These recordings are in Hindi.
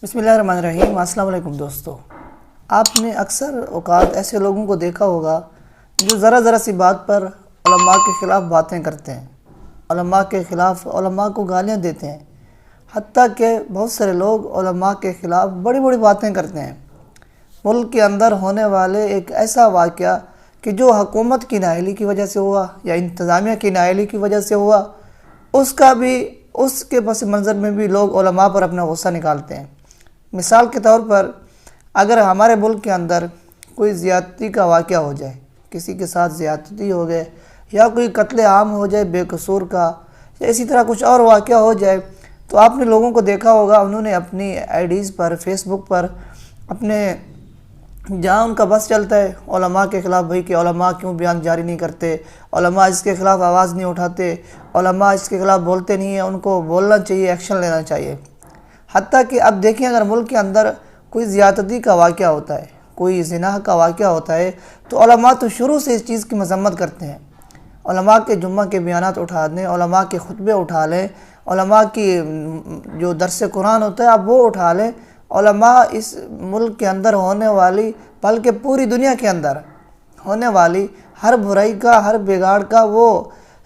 बिस्मिल्लाहिर्रहमानिर्रहीम। अस्सलाम वालेकुम दोस्तों, आपने अक्सर औकात ऐसे लोगों को देखा होगा जो ज़रा ज़रा सी बात पर उलमा के ख़िलाफ़ बातें करते हैं, उलमा के ख़िलाफ़ उलमा को गालियाँ देते हैं। हत्ता कि बहुत सारे लोग उलमा के ख़िलाफ़ बड़ी बड़ी बातें करते हैं। मुल्क के अंदर होने वाले एक ऐसा वाक़या कि जो हुकूमत की नाअहली की वजह से हुआ या इंतज़ामिया की नाअहली की वजह से हुआ, उसके पस मंज़र में भी लोग उलमा पर अपना गुस्सा निकालते हैं। मिसाल के तौर पर अगर हमारे मुल्क के अंदर कोई ज़्यादती का वाक़या हो जाए, किसी के साथ ज़्यादती हो गए या कोई कत्ले आम हो जाए बेकसूर का, या इसी तरह कुछ और वाक़या हो जाए, तो आपने लोगों को देखा होगा उन्होंने अपनी आईडीज़ पर, फेसबुक पर, अपने जहाँ उनका बस चलता है उलमा के ख़िलाफ़, भाई कि उलमा क्यों बयान जारी नहीं करते, उलमा इसके ख़िलाफ़ आवाज़ नहीं उठाते, उलमा इसके ख़िलाफ़ बोलते नहीं हैं, उनको बोलना चाहिए, एक्शन लेना चाहिए। हत्ता कि अब देखिए, अगर मुल्क के अंदर कोई ज़्यादती का वाक़या होता है, कोई ज़िना का वाक़या होता है, तो उलमा तो शुरू से इस चीज़ की मज़म्मत करते हैं। उलमा के जुम्मा के बयानात उठा दें, उलमा के खुतबे उठा लें, उलमा की जो दर्स कुरान होता है आप वो उठा लें। उलमा इस मुल्क के अंदर होने वाली, बल्कि पूरी दुनिया के अंदर होने वाली हर बुराई का, हर बिगाड़ का वो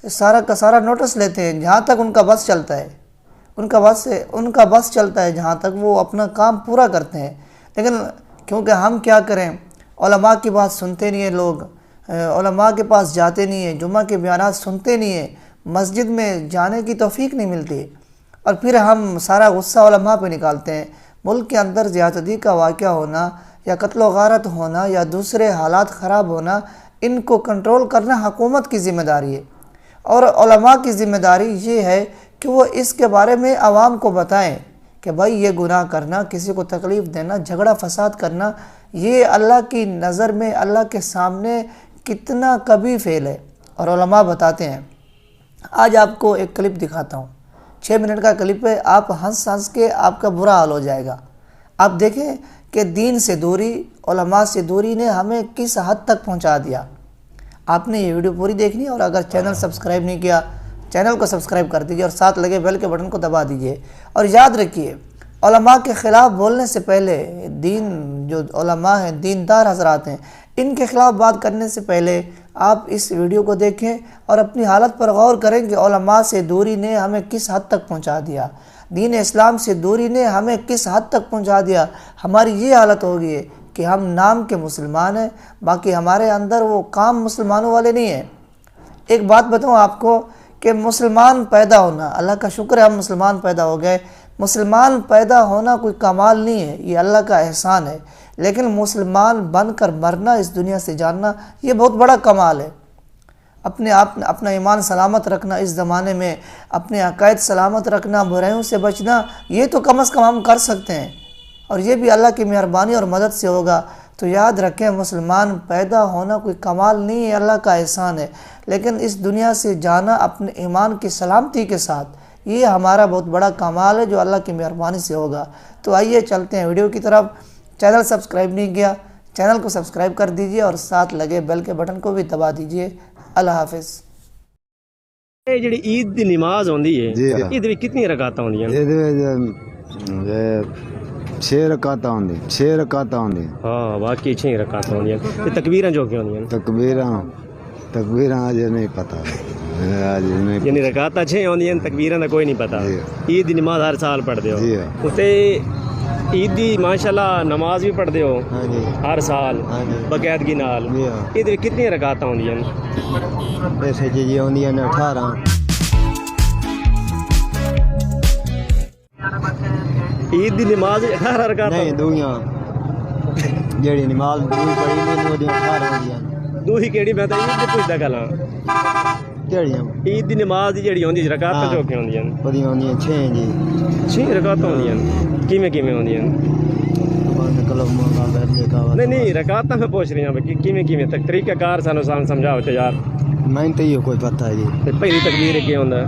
सारा का सारा नोटिस लेते हैं, जहाँ तक उनका बस चलता है। उनका बस चलता है, जहाँ तक वो अपना काम पूरा करते हैं। लेकिन क्योंकि हम क्या करें, उलमा की बात सुनते नहीं हैं लोग, उलमा के पास जाते नहीं हैं, जुम्मा के बयानात सुनते नहीं हैं, मस्जिद में जाने की तौफीक नहीं मिलती, और फिर हम सारा गुस्सा उलमा पे निकालते हैं। मुल्क के अंदर ज़्यादती का वाक़या होना या कत्ल गारत होना या दूसरे हालात ख़राब होना, इनको कंट्रोल करना हुकूमत की ज़िम्मेदारी है, और उलमा की ज़िम्मेदारी ये है कि वो इसके बारे में आवाम को बताएं कि भाई ये गुनाह करना, किसी को तकलीफ़ देना, झगड़ा फसाद करना, ये अल्लाह की नज़र में, अल्लाह के सामने कितना कभी फेल है। और उलमा बताते हैं। आज आपको एक क्लिप दिखाता हूँ, 6 मिनट का क्लिप है, आप हंस हंस के आपका बुरा हाल हो जाएगा। आप देखें कि दीन से दूरी, उलमा से दूरी ने हमें किस हद तक पहुँचा दिया। आपने ये वीडियो पूरी देखनी है, और अगर चैनल सब्सक्राइब नहीं किया, चैनल को सब्सक्राइब कर दीजिए और साथ लगे बेल के बटन को दबा दीजिए। और याद रखिए, उलमा के ख़िलाफ़ बोलने से पहले, दीन जो उलमा हैं, दीनदार हज़रात हैं, इनके ख़िलाफ़ बात करने से पहले आप इस वीडियो को देखें और अपनी हालत पर गौर करें कि उलमा से दूरी ने हमें किस हद तक पहुंचा दिया, दीन इस्लाम से दूरी ने हमें किस हद तक पहुंचा दिया। हमारी ये हालत हो गई है कि हम नाम के मुसलमान हैं, बाकी हमारे अंदर वो काम मुसलमानों वाले नहीं हैं। एक बात बताऊँ आपको कि मुसलमान पैदा होना, अल्लाह का शुक्र है हम मुसलमान पैदा हो गए। मुसलमान पैदा होना कोई कमाल नहीं है, ये अल्लाह का एहसान है। लेकिन मुसलमान बनकर मरना, इस दुनिया से जानना, ये बहुत बड़ा कमाल है। अपना ईमान सलामत रखना, इस ज़माने में अपने अकायद सलामत रखना, बुराइयों से बचना, ये तो कम से कम हम कर सकते हैं, और ये भी अल्लाह की मेहरबानी और मदद से होगा। तो याद रखें, मुसलमान पैदा होना कोई कमाल नहीं है, अल्लाह का एहसान है। लेकिन इस दुनिया से जाना अपने ईमान की सलामती के साथ, ये हमारा बहुत बड़ा कमाल है जो अल्लाह की मेहरबानी से होगा। तो आइए चलते हैं वीडियो की तरफ। चैनल सब्सक्राइब नहीं किया, चैनल को सब्सक्राइब कर दीजिए और साथ लगे बेल के बटन को भी दबा दीजिए। अल्लाह हाफिज़। ਇਹ ਜਿਹੜੀ ਈਦ ਦੀ ਨਮਾਜ਼ ਹੁੰਦੀ ਹੈ, ਇਹਦੇ ਵਿੱਚ ਕਿੰਨੀਆਂ ਰਕਾਤਾਂ ਹੁੰਦੀਆਂ ਨੇ? ਇਹਦੇ ਵਿੱਚ 6 ਰਕਾਤਾਂ ਹੁੰਦੀਆਂ, 6 ਰਕਾਤਾਂ ਹੁੰਦੀਆਂ। ਹਾਂ, ਵਾਕਈ 6 ਰਕਾਤਾਂ ਹੁੰਦੀਆਂ ਤੇ ਤਕਬੀਰਾਂ ਜੋ ਕਿ ਹੁੰਦੀਆਂ ਨੇ? ਤਕਬੀਰਾਂ ਅਜੇ ਨਹੀਂ ਪਤਾ, ਅਜੇ ਨਹੀਂ। ਯਾਨੀ ਰਕਾਤਾਂ 6 ਹੁੰਦੀਆਂ ਨੇ, ਤਕਬੀਰਾਂ ਦਾ ਕੋਈ ਨਹੀਂ ਪਤਾ। ਈਦ ਦੀ ਨਮਾਜ਼ ਹਰ ਸਾਲ ਪੜ੍ਹਦੇ ਹੋ? ਜੀ। ਉਤੇ ਈਦ ਦੀ ਮਾਸ਼ਾਅੱਲਾ ਨਮਾਜ਼ ਵੀ ਪੜ੍ਹਦੇ ਹੋ? ਹਾਂਜੀ, ਹਰ ਸਾਲ ਬਕਾਇਦਗੀ ਨਾਲ। ਇਹਦੇ ਵਿੱਚ ਕਿੰਨੀਆਂ ਰਕਾਤਾਂ ਹੁੰਦੀਆਂ ਨੇ? ਵੈਸੇ ਜੀ ਹੁੰਦੀਆਂ ਨੇ 18। ਈਦ ਦੀ ਨਮਾਜ਼ 18 ਰਕਾਤਾਂ? ਨਹੀਂ, ਦੂਈਆਂ ਜਿਹੜੀ ਨਮਾਜ਼ ਦੂਈ ਪੜ੍ਹੀ ਨੇ ਉਹਦੀਆਂ 18 ਹੁੰਦੀਆਂ ਨੇ। ਦੂਹੀ ਕਿਹੜੀ? ਮੈਂ ਤਾਂ ਈਦ ਦੀ ਪੁੱਛਦਾ ਗੱਲਾਂ। ਕਿਹੜੀਆਂ? ਈਦ ਦੀ ਨਮਾਜ਼ ਜਿਹੜੀ ਹੁੰਦੀ ਰਕਾਤਾਂ ਜੋ ਕਿ ਹੁੰਦੀਆਂ ਨੇ? ਉਹਦੀਆਂ ਹੁੰਦੀਆਂ 6 ਜੀ। 6 ਰਕਾਤਾਂ ਹੁੰਦੀਆਂ ਨੇ। ਕਿਵੇਂ ਕਿਵੇਂ ਹੁੰਦੀਆਂ ਨੇ? ਨਹੀਂ, ਰਕਾਤਾਂ ਮੈਂ ਪੁੱਛ ਰਿਹਾ ਕਿ ਕਿਵੇਂ ਕਿਵੇਂ ਤੱਕ ਤਰੀਕਾਕਾਰ ਸਾਨੂੰ ਸਮਝਾਓ ਤੇ ਯਾਰ। ਮੈਨੂੰ ਤਾਂ ਇਹ ਕੋਈ ਪਤਾ ਹੈ ਜੀ। ਤੇ ਪਹਿਲੀ ਤਕਬੀਰ ਕੀ ਹੁੰਦਾ?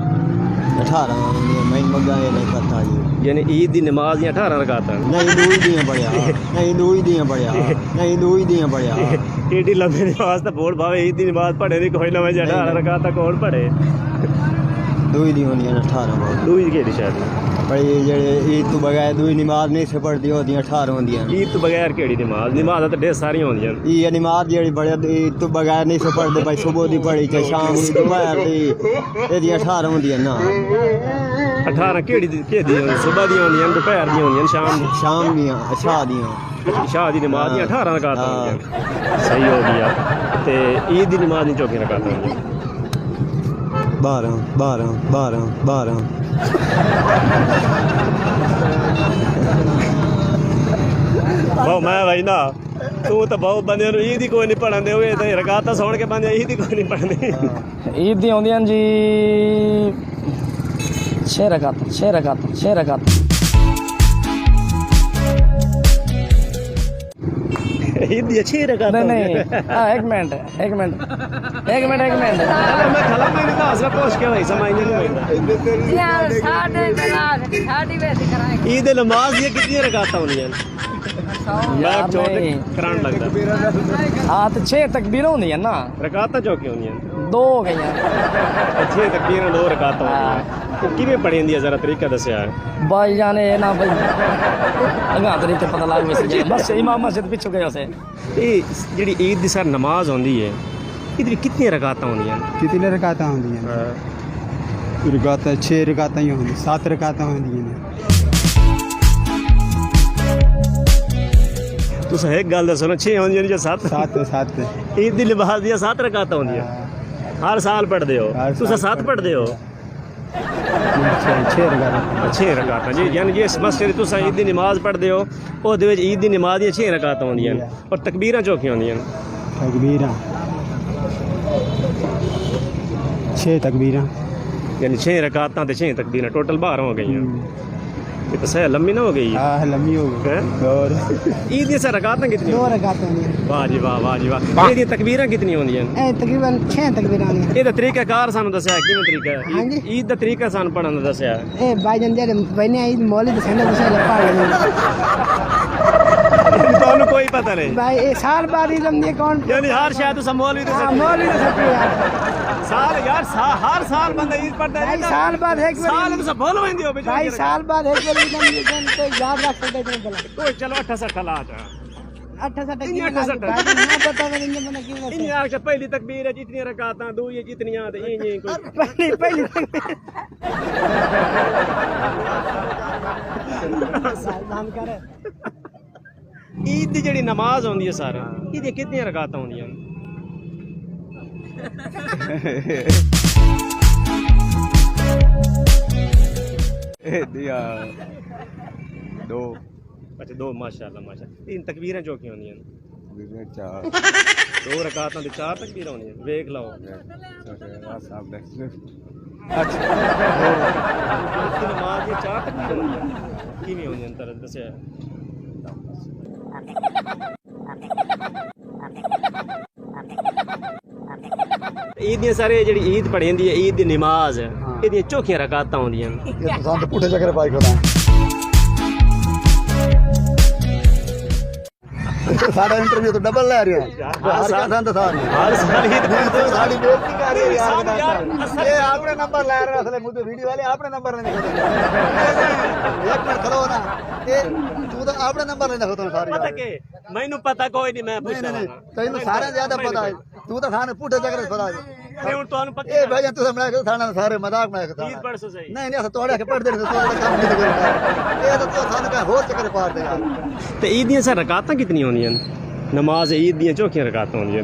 18 ਹੁੰਦੀਆਂ। ਮੈਨੂੰ ਮੱਗਾ ਇਹ ਨਹੀਂ ਪਤਾ ਜੀ। यानी ईद की नमाज या 18 रकातां? नहीं, दूई दियां पढ़िया। नहीं, दूई दियां पढ़िया। नहीं, दूई दियां पढ़िया। एडी लंबी नमाज तो बोल भावे ईद की नमाज पढ़े नहीं कोई ना, 18 रकातां कौन पढ़े? दूई दी होंदियां 18 बोल दूई केड़ी शायद भाई जेड़े ईद तो बगैर दूई नमाज नहीं से पढ़दी होंदियां 18 होंदियां ईद तो बगैर केड़ी नमाज नमाज तो ढेर सारी होंदियां ये नमाज जेड़ी बड़े ईद तो बगैर नहीं से पढ़दे भाई सुबह दी पढ़ी चाहे शाम दी दोपहर दी एदी 18 होंदियां ना 18 केड़ी सुबह दी होंदियां दोपहर दी होंदियां शाम दियां शाह दियां शाह दी नमाज दी 18 रकात होंदियां सही हो गया ते ईद दी नमाज दी 24 रकात होंदियां 12 12 12 12 बहु मैं भाई ना तू तो बहुत बंदे ईद ही कोई नहीं पढ़ाते हुए तो रकात सुन के बंदे ईद ही कोई नहीं पढ़ते ईद दी होंदियां जी 6 रकात 6 रकात 6 रकात ईद दी 6 रकात नहीं हाँ एक मिनट मैं खला में नहीं था पूछ के भाई समझ नहीं ईद नमाज ये कितनी रकात होंदियां मैं छोड़ करान लगदा हाँ तो 6 तकबीर होंदियां ना रकात चौकी होंदियां 2 हो गईयां 6 तकबीर 2 रकात होंदियां किवें पढ़ी होंदी जरा तरीका दस्या भाई जाने ना भाई अगा तरीके पता लग वैसे बस इमाम मस्जिद पिछू गए से ये जेडी ईद दी सर नमाज होंदी है इधर कितनी रकातां होंदियां कितने रकातां होंदियां रकातां 6 रकातां ही होंदी 7 रकातां होंदियां तुस एक गल दसो ना 6 होंदियां या 7 7 ईद दी नमाज दी 7 रकातां होंदियां हर साल पढ़दे हो तुस 7 पढ़दे हो 6 रकातां 6 रकातां जी यानी जिस मस्जिद तुस ईद दी नमाज पढ़दे हो ओहदे विच ईद दी नमाज दी 6 रकातां होंदियां और तकबीरां चौकियां होंदियां तकबीरां 6 तकबीरां यानी 6 रकातां ते 6 तकबीरां टोटल 12 हो गई ये तो सही लंबी ना हो गई हाँ लम्बी हो गई और ईद दी सर रकातां कितनी 2 रकातां होंदियां वाह जी वाह वाह जी वाह ईद दी तकबीरां कितनी होंदियां तकरीबन 6 तकबीरां होंदियां ਇਹਦਾ ਤਰੀਕਾਕਾਰ ਸਾਨੂੰ ਦੱਸਿਆ ਕਿਵੇਂ ਤਰੀਕਾ ਹੈ ਹਾਂਜੀ। ਈਦ ਦਾ ਤਰੀਕਾ ਸਾਨੂੰ ਪੜਨ ਦਾ ਦੱਸਿਆ भाईजान जेरे बने ईद मौलिद सेंड से पढ़ लेंगे ਤੁਹਾਨੂੰ ਕੋਈ ਪਤਾ ਨਹੀਂ भाई ये साल बाद ईद हम ये कौन ਯਾਨੀ ਹਰ ਸ਼ਾਇਦ ਉਸ ਮੌਲਵੀ ਦੇ मौलिद से यार ਸਾਲ ਯਾਰ ਹਰ ਸਾਲ ਬੰਦਾ ਈਦ ਪੜਦਾ भाई साल बाद एक ਸਾਲ बार ਨੂੰ ਭੁੱਲ ਵੰਦੇ ਹੋ भाई साल बाद एक बार ईद हम ये तो याद रख सकते हैं भला ਕੋਈ ਚਲੋ 68 ਲਾ ਜਾ 68 इन्हीं भाई 68 ना पता करेंगे मैंने क्यों ਇੰਨੀ ਆਖ ਪਹਿਲੀ ਤਕਬੀਰ ਹੈ ਜਿਤਨੀਆਂ ਰਕਾਤਾਂ ਦੂਜੀ ਜਿਤਨੀਆਂ ਤੇ ਇਹ ਕੋਈ पहली नाम कर ਈਦ ਦੀ ਜਿਹੜੀ ਨਮਾਜ਼ ਹੁੰਦੀ ਹੈ ਸਰ ਇਹਦੀ ਕਿੰਨੀਆਂ ਰਕਾਤਾਂ ਹੁੰਦੀਆਂ दिया 2 ਅੱਛਾ ਦੋ ਮਾਸ਼ਾਅੱਲਾ ਮਾਸ਼ਾਅੱਲਾ ਇਹ ਤਕਬੀਰਾਂ ਜੋ ਕੀ ਹੁੰਦੀਆਂ 4 ਦੋ ਰਕਾਤਾਂ ਤੇ 4 ਤਕਬੀਰਾਂ ਹੁੰਦੀਆਂ ਵੇਖ ਲਓ ਅੱਛਾ ਇਹ ਨਮਾਜ਼ ਦੀਆਂ 4 ਤਕਬੀਰਾਂ ਹੁੰਦੀਆਂ ਕਿਵੇਂ ਹੁੰਦੀਆਂ ਤਰ ਦੱਸਿਆ ईद दी सारे जेडी ईद पढ़ी जांदी है ईद दी नमाज ਇਹਦੀਆਂ ਚੌਕੀਆਂ ਰਕਾਤਾਂ ਹੁੰਦੀਆਂ ये तो साथ पुठे चक्कर पाई खड़ा सारा इंटरव्यू तो डबल ले रहे हैं हर साल सारी ਹਰ ਸਾਲ ईद साड़ी बेइज्जती कर रही है यार ये आपने नंबर ले रहे असले मुझे वीडियो वाले आपने नंबर नहीं खत्म एक मिनट खड़ो ना ये तू तो आपने नंबर नहीं खत्म सारी पता के मैनू पता कोई नहीं मैं नहीं पूछता नहीं तैनू सारे ज्यादा पता है तू तो थाने पुठे चक्कर पता है नहीं हुन ਤੁਹਾਨੂੰ पता ए भाई तू मैं थाने सारे मजाक में था ईद पढ़ सो सही नहीं नहीं तोड़े के पढ़ दे तो काम नहीं करता ये तो थाने का होर चक्कर पार दे यार ਤੇ ਈਦ ਦੀਆਂ ਸਰ ਰਕਾਤਾਂ ਕਿਤਨੀਆਂ ਹੁੰਦੀਆਂ ਨਮਾਜ਼ ਈਦ ਦੀਆਂ ਚੌਕੀਆਂ ਰਕਾਤਾਂ ਹੁੰਦੀਆਂ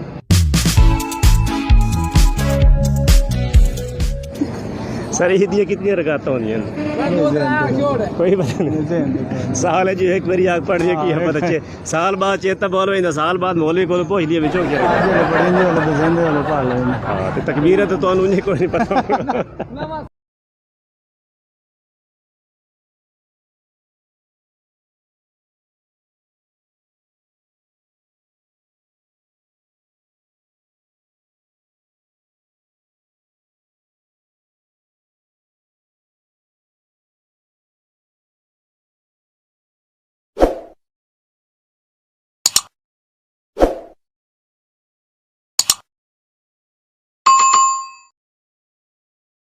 सर ईद ਦੀਆਂ ਕਿਤਨੀਆਂ ਰਕਾਤਾਂ ਹੁੰਦੀਆਂ कोई पता नहीं साल है जी एक बारी आग पड़ जाए कि हम बच्चे साल बाद चेता बोलो इंदा साल बाद मौलवी को पूछ लिए विचों क्या पढ़ेंगे वाले बजेंगे वाले पढ़ लेंगे हां ते तकबीर है तो ਤੁਹਾਨੂੰ ਨਹੀਂ ਕੋਈ ਨਹੀਂ ਪਤਾ